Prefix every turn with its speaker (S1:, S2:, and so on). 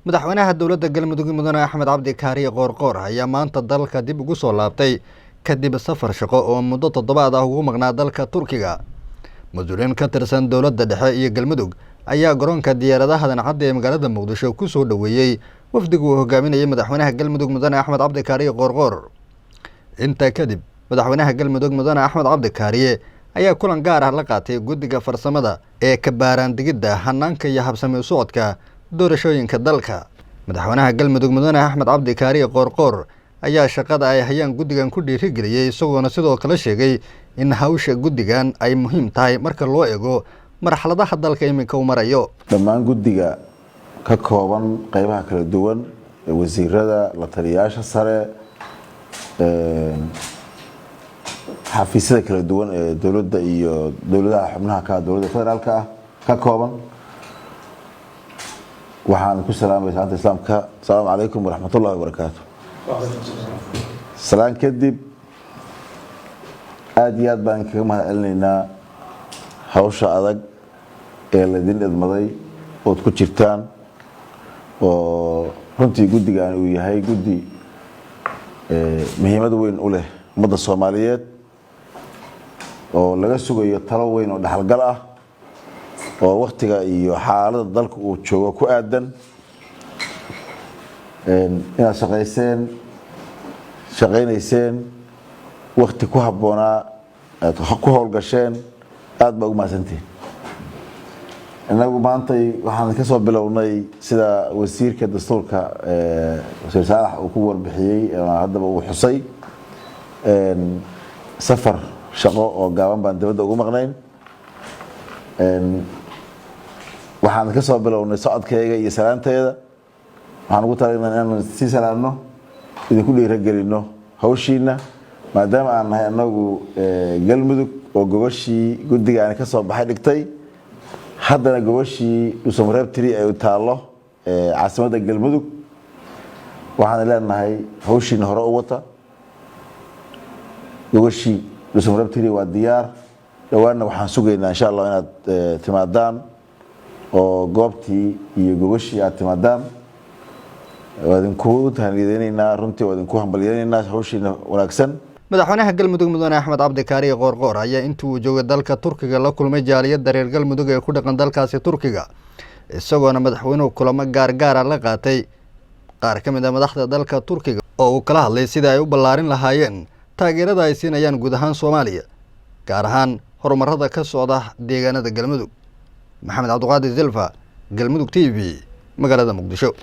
S1: Madaxweynaha Dowladda Galmudug Axmed Cabdi Kaariye Qoorqoor ayaa maanta dalka dib ugu soo laabtay kadib safar shaqo oo muddo 7 ah ugu maqnaa dalka Turkiga. Mas'uuliyiin ka tirsan dowladda dhexe iyo Galmudug ayaa garoonka diyaaradaha Dancadda ee magaalada Muqdisho ku soo dhaweeyay wafdiga uu hogaaminayay Madaxweynaha Galmudug Axmed Cabdi Kaariye Qoorqoor. Inta kadib Madaxweynaha Galmudug Axmed Cabdi Kaariye ayaa kulan gaar ah la qaatay Gudiga farsamada ee ka baaraan digidda hanaanka iyo habsami u socodka doorashooyinka dalka. Madaxweynaha Galmudug Axmed Cabdi Kaariye Qoorqoor ayaa shaqada ay hayaan gudigan ku dhiirigeliyay isagoona sidoo kale sheegay in hawsha gudigan ay muhiim tahay marka loo eego marxaladaha dalka iminka uu marayo.
S2: Dhammaan gudiga ka kooban qaybaha kala duwan ee wasiirada, la taliyayaasha sare, xafiisyada kala duwan ee dowladda iyo dowladaha xubnaha ka dowladda federaalka ka kooban. waxaan ku salaamay salaanta islaamka. Assalaamu calaykum waraxmatullaahi wabarakaatuh. Salaan kadib aad iyo aad baan kaga mahadcelinaynaa hawsha adag ee la idin idmaday ood ku jirtaan, oo runtii gudigan uu yahay gudi muhiimad weyn u leh ummadda Soomaaliyeed, oo laga sugayo talo weyn oo dhaxalgal ah oo waqtiga iyo xaaladda dalka uu joogo ku aadan. inaad shaqaynayseen waqti ku habboonaa, aad ku howlgasheen, aad baa ugu mahadsantihiin. innagu maanta waxaan ka soo bilownay sida wasiirka dastuurka wasiir saalax uu ku warbixiyey, haddaba uu xusay safar shaqo oo gaaban baan dibadda ugu maqnayn. waxaan ka soo bilownay socodkayga iyo salaanteeda. waxaan ugu talagalnay inaan sii salaamno, idinku dhiirigelino hawshiina, maadaama aan nahay annagu Galmudug oo gobashii gudiga aan ka soo baxay dhigtay, haddana gobashii Dhuusamareeb tiri ay u taallo caasimadda Galmudug. waxaan leenahay hawshiina hore u wata. gobashii Dhuusamareeb tiri waa diyaar. dhawaanna waxaan sugaynaa insha Allah inaad timaadaan oo goobtii iyo gobashii aad timaadaan. waadinku tahniideynaa, runtii waadinku hambalyeynaa hawshiina wanaagsan.
S1: Madaxweynaha Galmudug Axmed Cabdi Kaariye Qoorqoor ayaa intii uu joogay dalka Turkiga la kulmay jaaliyadda reer Galmudug ee ku dhaqan dalkaasi Turkiga, isagoona madaxweynuhu kulamo gaar la qaatay qaar ka mid ah madaxda dalka Turkiga oo uu kala hadlay sida ay u ballaarin lahaayeen taageerada ay siinayaan guud ahaan Soomaaliya, gaar ahaan horumarada ka socda deegaanada Galmudug. Maxamed Cabduqaadir Zilfa, Galmudug TV, magaalada Muqdisho.